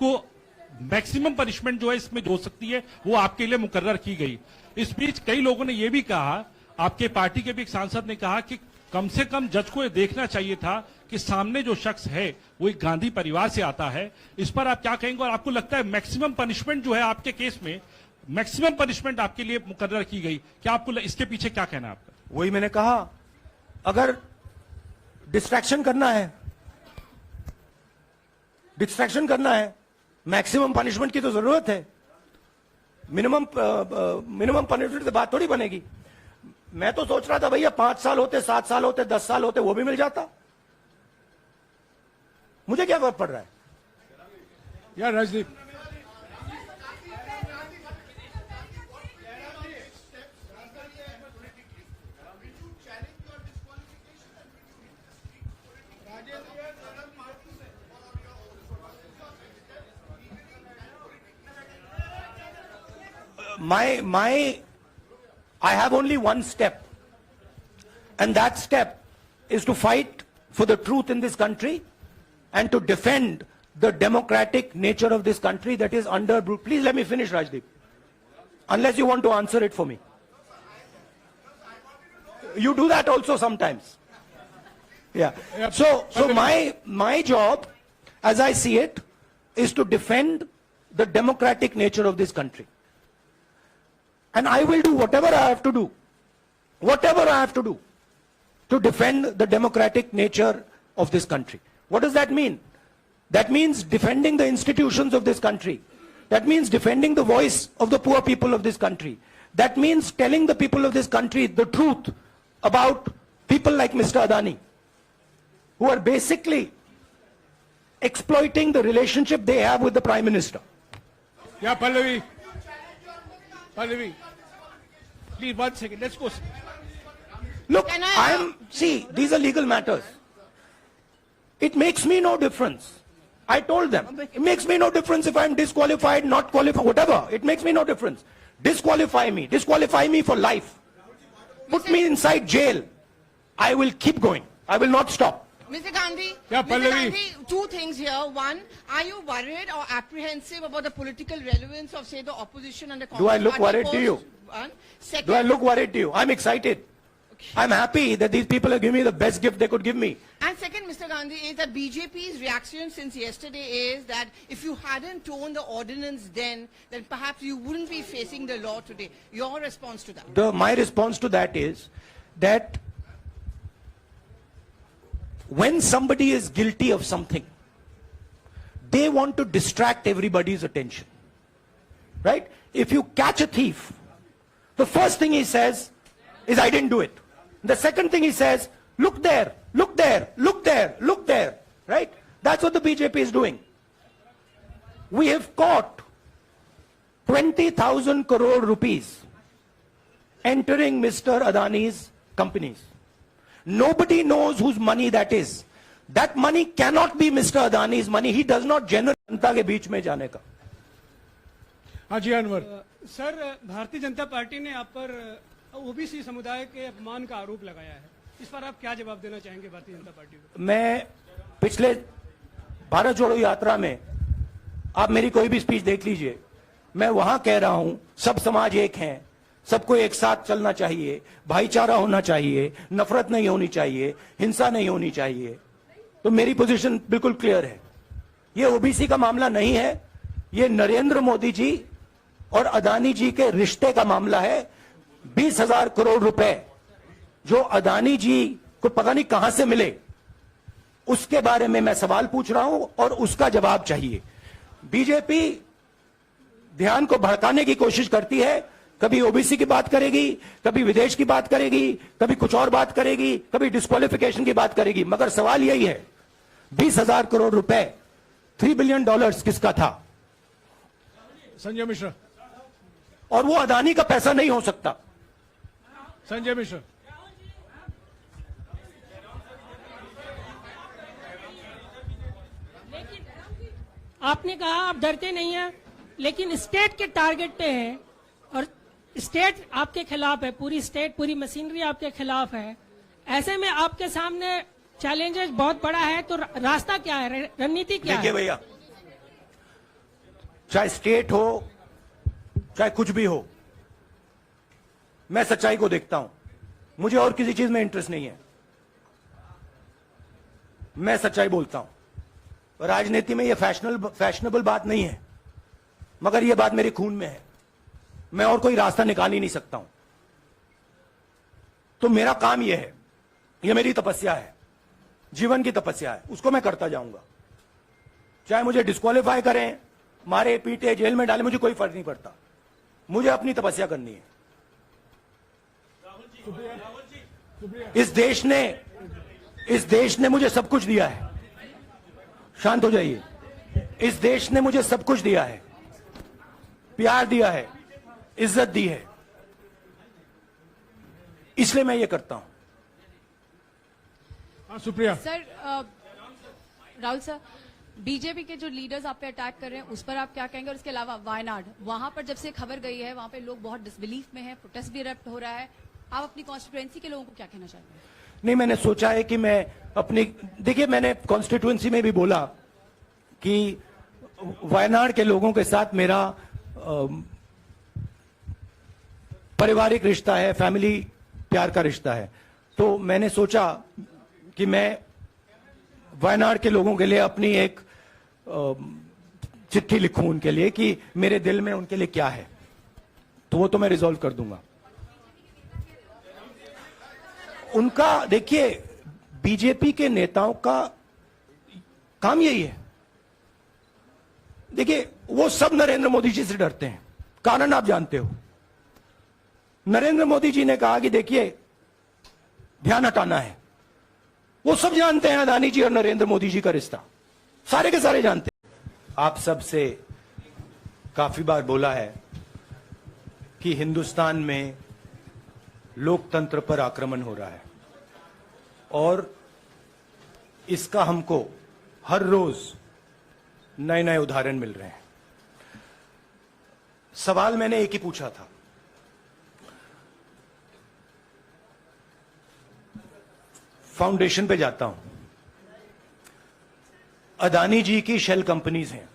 आपको maximum punishment जो है इसमें जो हो सकती है वो आपके लिए मुकर्रर की गई। इस बीच कई लोगों ने यह भी कहा, आपके पार्टी के भी एक सांसद ने कहा कि कम से कम जज को यह देखना चाहिए था कि सामने जो शख्स है वो एक गांधी परिवार से आता है। इस पर आप क्या कहेंगे और आपको लगता है मैक्सिमम पनिशमेंट जो है आपके केस में मैक्सिमम पनिशमेंट आपके लिए मुकर्रर की गई, क्या आपको इसके पीछे क्या कहना है आपका? वही मैंने कहा, अगर डिस्ट्रैक्शन करना है मैक्सिमम पनिशमेंट की तो जरूरत है। मिनिमम पनिशमेंट से बात थोड़ी बनेगी। मैं तो सोच रहा था भैया 5 साल होते, 7 साल होते, 10 साल होते, वो भी मिल जाता। मुझे क्या फर्क पड़ रहा है यार Rajdeep. I have only one step, and that step is to fight for the truth in this country and to defend the democratic nature of this country that is under. Please let me finish, Rajdeep. Unless you want to answer it for me. You do that also sometimes. Yeah. So my job, as I see it, is to defend the democratic nature of this country. And I will do whatever I have to do, to defend the democratic nature of this country. What does that mean? That means defending the institutions of this country. That means defending the voice of the poor people of this country. That means telling the people of this country the truth about people like Mr. Adani, who are basically exploiting the relationship they have with the Prime Minister. Yeah, Pallavi, please 1 second. Let's go. Look, see, these are legal matters. It makes me no difference. I told them, it makes me no difference if I'm disqualified, not qualified, whatever. It makes me no difference. Disqualify me for life. Put me inside jail. I will keep going. I will not stop. Mr. Gandhi, Yeah, Mr. Pallavi. Gandhi, 2 things here. One, are you worried or apprehensive about the political relevance of, say, the opposition and the Congress? Do I look party worried to you? One. Second, Do I look worried to you? I'm excited. I'm happy that these people are giving me the best gift they could give me. And second, Mr. Gandhi, is that BJP's reaction since yesterday is that if you hadn't torn the ordinance then perhaps you wouldn't be facing the law today. Your response to that? My response to that is that when somebody is guilty of something, they want to distract everybody's attention. Right? If you catch a thief, the first thing he says is, I didn't do it. The second thing he says, look there, look there, look there, look there. Right? That's what the BJP is doing. We have caught 20,000 crore rupees entering Mr. Adani's companies. Nobody knows whose money that is. That money cannot be Mr. Adani's money. He does not generate जनता के बीच में जाने का. हाजी Anwar sir, Bharatiya Janata party ने आप पर OBC समुदाय के अपमान का आरोप लगाया है। इस पर आप क्या जवाब देना चाहेंगे भारतीय जनता पार्टी को? मैं पिछले भारत जोड़ो यात्रा में, आप मेरी कोई भी स्पीच देख लीजिए, मैं वहां कह रहा हूं सब समाज एक हैं, सबको एक साथ चलना चाहिए, भाईचारा होना चाहिए, नफरत नहीं होनी चाहिए, हिंसा नहीं होनी चाहिए। तो मेरी पोजीशन बिल्कुल क्लियर है। ये ओबीसी का मामला नहीं है, ये नरेंद्र मोदी जी और अदानी जी के रिश्ते का मामला है। 20,000 करोड़ रुपए जो अदानी जी को पता नहीं कहां से मिले, उसके बारे में मैं सवाल पूछ रहा हूं और उसका जवाब चाहिए। बीजेपी ध्यान को भड़काने की कोशिश करती है, कभी ओबीसी की बात करेगी, कभी विदेश की बात करेगी, कभी कुछ और बात करेगी, कभी डिस्क्वालिफिकेशन की बात करेगी, मगर सवाल यही है 20,000 करोड़ रुपए, $3 बिलियन किसका था? संजय मिश्रा। और वो अदानी का पैसा नहीं हो सकता। संजय मिश्रा। आपने कहा आप डरते नहीं हैं, लेकिन स्टेट के टारगेट पे हैं और स्टेट आपके खिलाफ है, पूरी स्टेट, पूरी मशीनरी आपके खिलाफ है। ऐसे में आपके सामने चैलेंजेस बहुत बड़ा है, तो रास्ता क्या है, रणनीति क्या है? देखिए भैया, चाहे स्टेट हो, चाहे कुछ भी हो, मैं सच्चाई को देखता हूं। मुझे और किसी चीज में इंटरेस्ट नहीं है, मैं सच्चाई बोलता हूं। राजनीति में यह फैशनेबल बात नहीं है, मगर यह बात मेरे खून में है। मैं और कोई रास्ता निकाल ही नहीं सकता हूं। तो मेरा काम यह है, यह मेरी तपस्या है, जीवन की तपस्या है, उसको मैं करता जाऊंगा। चाहे मुझे डिस्क्वालीफाई करें, मारे पीटे, जेल में डाले, मुझे कोई फर्क नहीं पड़ता। मुझे अपनी तपस्या करनी है। इस देश ने मुझे सब कुछ दिया है। शांत हो जाइए। इस देश ने मुझे सब कुछ दिया है, प्यार दिया है, इज्जत दी है, इसलिए मैं ये करता हूं। हाँ, Supriya. Sir Rahul sir, BJP के जो लीडर्स आप पे अटैक कर रहे हैं उस पर आप क्या कहेंगे? और इसके अलावा वायनाड, वहां पर जब से खबर गई है वहां पे लोग बहुत डिसबिलीफ में हैं, प्रोटेस्ट भी इरप्ट हो रहा है, आप अपनी कॉन्स्टिट्यूएंसी के लोगों को क्या कहना चाहते हैं? नहीं, मैंने सोचा है कि मैं अपनी, देखिए मैंने कॉन्स्टिट्यूएंसी में भी बोला कि वायनाड के लोगों के साथ मेरा पारिवारिक रिश्ता है, फैमिली प्यार का रिश्ता है। तो मैंने सोचा कि मैं वायनाड के लोगों के लिए अपनी एक चिट्ठी लिखूं उनके लिए कि मेरे दिल में उनके लिए क्या है। तो वो तो मैं रिजॉल्व कर दूंगा। उनका, देखिए बीजेपी के नेताओं का काम यही है। देखिए वो सब नरेंद्र मोदी जी से डरते हैं, कारण आप जानते हो। नरेंद्र मोदी जी ने कहा कि देखिए ध्यान हटाना है। वो सब जानते हैं अदानी जी और नरेंद्र मोदी जी का रिश्ता, सारे के सारे जानते हैं। आप सब से काफी बार बोला है कि हिंदुस्तान में लोकतंत्र पर आक्रमण हो रहा है और इसका हमको हर रोज नए नए उदाहरण मिल रहे हैं। सवाल मैंने एक ही पूछा था, फाउंडेशन पे जाता हूं, अदानी जी की शेल कंपनीज हैं,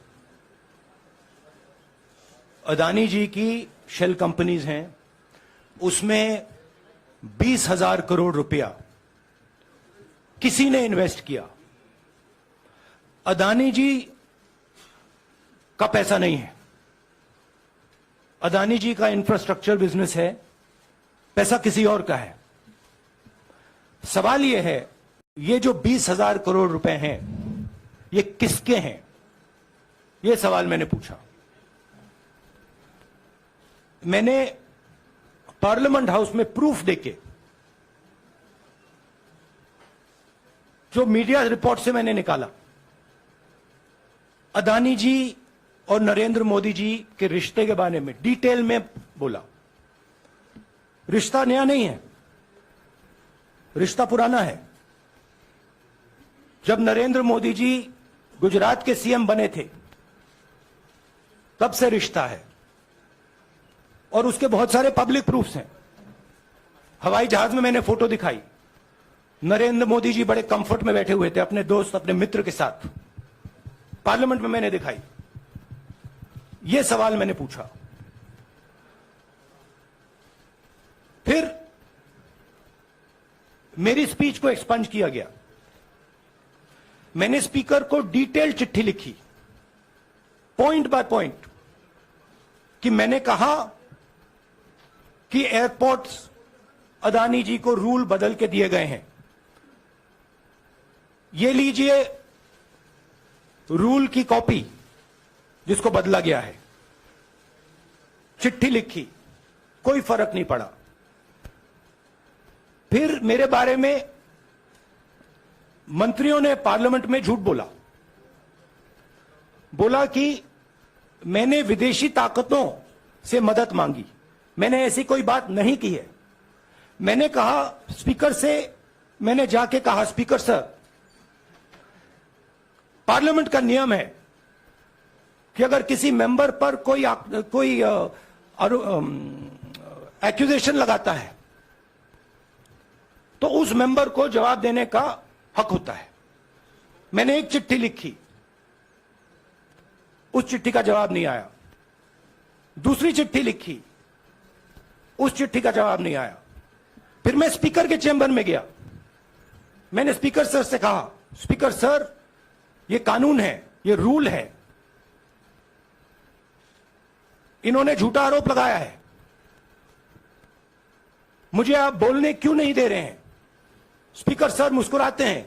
अदानी जी की शेल कंपनीज हैं, उसमें 20,000 करोड़ रुपया किसी ने इन्वेस्ट किया। अदानी जी का पैसा नहीं है, अदानी जी का इंफ्रास्ट्रक्चर बिजनेस है, पैसा किसी और का है। सवाल यह है, ये जो 20,000 करोड़ रुपए हैं ये किसके हैं? यह सवाल मैंने पूछा। मैंने पार्लियामेंट हाउस में प्रूफ देके, जो मीडिया रिपोर्ट से मैंने निकाला, अदानी जी और नरेंद्र मोदी जी के रिश्ते के बारे में डिटेल में बोला। रिश्ता नया नहीं है, रिश्ता पुराना है। जब नरेंद्र मोदी जी गुजरात के सीएम बने थे तब से रिश्ता है और उसके बहुत सारे पब्लिक प्रूफ्स हैं। हवाई जहाज में मैंने फोटो दिखाई, नरेंद्र मोदी जी बड़े कंफर्ट में बैठे हुए थे अपने दोस्त, अपने मित्र के साथ। पार्लियामेंट में मैंने दिखाई। यह सवाल मैंने पूछा। फिर मेरी स्पीच को एक्सपंज किया गया। मैंने स्पीकर को डिटेल चिट्ठी लिखी, पॉइंट बाय पॉइंट, कि मैंने कहा कि एयरपोर्ट्स अदानी जी को रूल बदल के दिए गए हैं। ये लीजिए रूल की कॉपी जिसको बदला गया है। चिट्ठी लिखी, कोई फर्क नहीं पड़ा। फिर मेरे बारे में मंत्रियों ने पार्लियामेंट में झूठ बोला कि मैंने विदेशी ताकतों से मदद मांगी। मैंने ऐसी कोई बात नहीं की है। मैंने कहा स्पीकर से, मैंने जाके कहा स्पीकर सर, पार्लियामेंट का नियम है कि अगर किसी मेंबर पर कोई एक्यूजेशन लगाता है तो उस मेंबर को जवाब देने का हक होता है। मैंने एक चिट्ठी लिखी उस चिट्ठी का जवाब नहीं आया। दूसरी चिट्ठी लिखी, उस चिट्ठी का जवाब नहीं आया। फिर मैं स्पीकर के चेंबर में गया, मैंने स्पीकर सर से कहा, स्पीकर सर ये कानून है, ये रूल है, इन्होंने झूठा आरोप लगाया है, मुझे आप बोलने क्यों नहीं दे रहे हैं? स्पीकर सर मुस्कुराते हैं,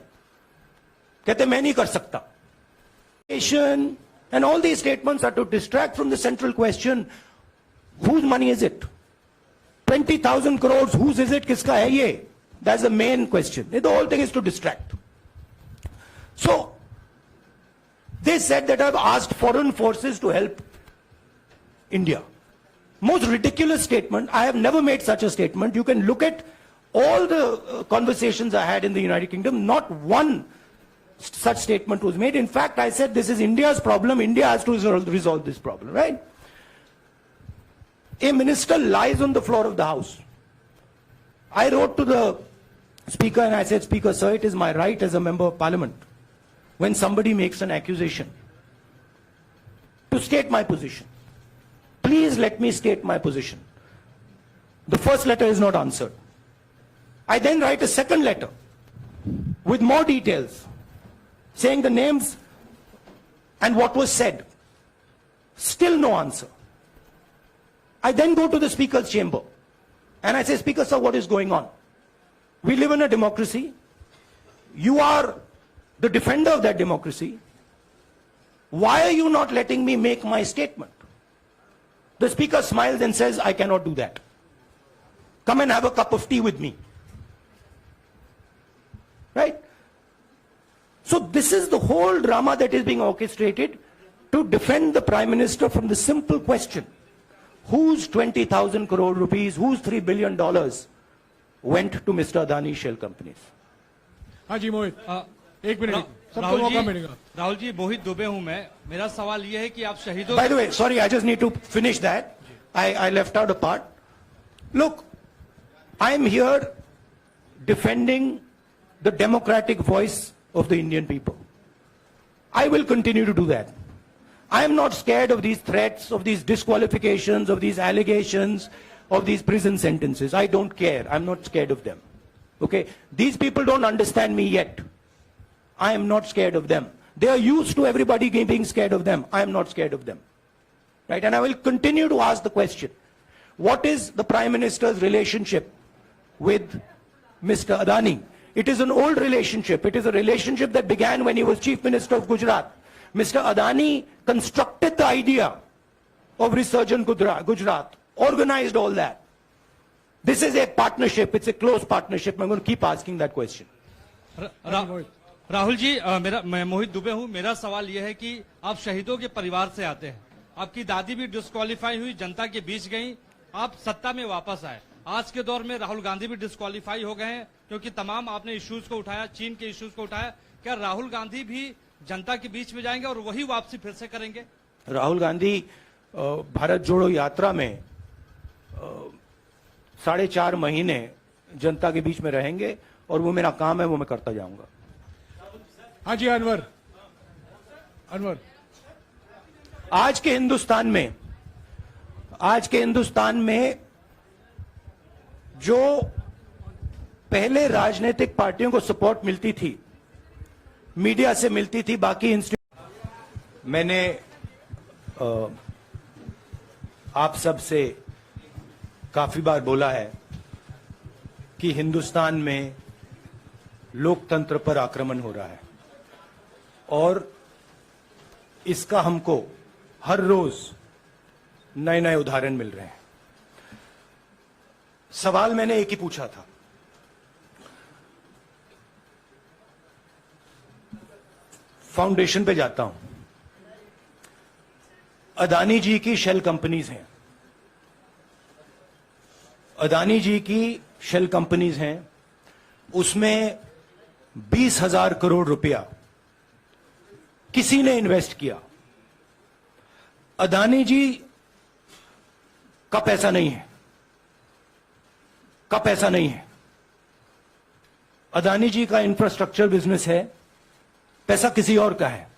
कहते मैं नहीं कर सकता। And all these statements are to distract from the central question, whose money is it? 20,000 crores, whose is it? किसका है ये? That's the main question. The whole thing is to distract. So, they said that I've asked foreign forces to help India. Most ridiculous statement. I have never made such a statement. You can look at all the conversations I had in the United Kingdom. Not one such statement was made. In fact, I said this is India's problem. India has to resolve this problem, right? A minister lies on the floor of the House. I wrote to the Speaker and I said, Speaker, sir, it is my right as a member of Parliament, when somebody makes an accusation, to state my position. Please let me state my position. The first letter is not answered. I then write a second letter with more details, saying the names and what was said. Still no answer. I then go to the Speaker's chamber and I say, Speaker, sir, what is going on? We live in a democracy. You are the defender of that democracy. Why are you not letting me make my statement? The Speaker smiles and says, I cannot do that. Come and have a cup of tea with me. Right? So this is the whole drama that is being orchestrated to defend the Prime Minister from the simple question, whose 20,000 crore rupees, whose $3 billion went to Mr. Adani shell companies? हाँ जी मोहित, एक minute, सबको राहुल मौका जी, मिलेगा। राहुल जी, मोहित दुबे हूं मैं। मेरा सवाल ये है कि आप शहीदों By the way, sorry, I just need to finish that. I left out a part. Look, I am here defending the democratic voice of the Indian people. I will continue to do that. I am not scared of these threats, of these disqualifications, of these allegations, of these prison sentences. I don't care. I'm not scared of them. Okay? These people don't understand me yet. I am not scared of them. They are used to everybody being scared of them. I am not scared of them. Right? And I will continue to ask the question, what is the Prime Minister's relationship with Mr. Adani? It is an old relationship. It is a relationship that began when he was Chief Minister of Gujarat. Mr. Adani constructed the idea of Resurgent Gujarat, organized all that. This is a partnership. It's a close partnership. I'm going to keep asking that question. Rahul ji, मैं मोहित दुबे हूं। मेरा सवाल यह है कि आप शहीदों के परिवार से आते हैं। आपकी दादी भी डिस्क्वालीफाई हुई, जनता के बीच गई, आप सत्ता में वापस आए। आज के दौर में राहुल गांधी भी डिस्क्वालीफाई हो गए हैं, क्योंकि तमाम आपने इश्यूज को उठाया, चीन के इश्यूज को उठाया। क्या राहुल गांधी भी जनता के बीच में जाएंगे और वही वापसी फिर से करेंगे? राहुल गांधी भारत जोड़ो यात्रा में 4.5 महीने जनता के बीच में रहेंगे और वो मेरा काम है, वो मैं करता जाऊंगा। हाँ जी अनवर, आज के हिंदुस्तान में जो पहले राजनीतिक पार्टियों को सपोर्ट मिलती थी, मीडिया से मिलती थी, बाकी मैंने आप सब से काफी बार बोला है कि हिंदुस्तान में लोकतंत्र पर आक्रमण हो रहा है और इसका हमको हर रोज नए नए उदाहरण मिल रहे हैं। सवाल मैंने एक ही पूछा था, फाउंडेशन पे जाता हूं, अदानी जी की शेल कंपनीज हैं, अदानी जी की शेल कंपनीज हैं, उसमें 20,000 करोड़ रुपया किसी ने इन्वेस्ट किया। अदानी जी का पैसा नहीं है, अदानी जी का इंफ्रास्ट्रक्चर बिजनेस है, पैसा किसी और का है।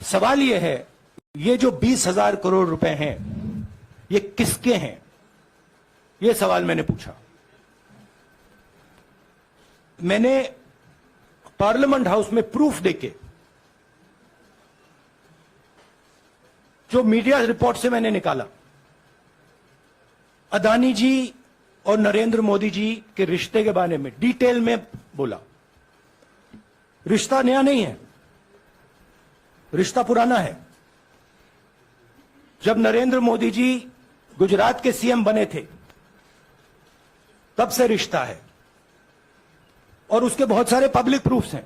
सवाल यह है, ये जो 20,000 करोड़ रुपए हैं, ये किसके हैं? ये सवाल मैंने पूछा। मैंने पार्लियामेंट हाउस में प्रूफ देके, जो मीडिया रिपोर्ट से मैंने निकाला, अदानी जी और नरेंद्र मोदी जी के रिश्ते के बारे में डिटेल में बोला। रिश्ता नया नहीं है, रिश्ता पुराना है। जब नरेंद्र मोदी जी गुजरात के सीएम बने थे, तब से रिश्ता है, और उसके बहुत सारे पब्लिक प्रूफ्स हैं।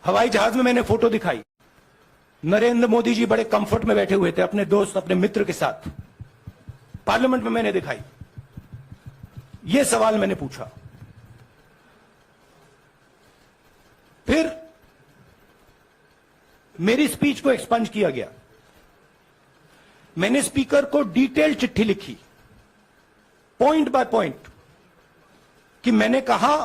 हवाई जहाज में मैंने फोटो दिखाई, नरेंद्र मोदी जी बड़े कंफर्ट में बैठे हुए थे अपने दोस्त, अपने मित्र के साथ। पार्लियामेंट में मैंने दिखाई। यह सवाल मैंने पूछा। फिर मेरी स्पीच को एक्सपंज किया गया। मैंने स्पीकर को डिटेल चिट्ठी लिखी, पॉइंट बाय पॉइंट, कि मैंने कहा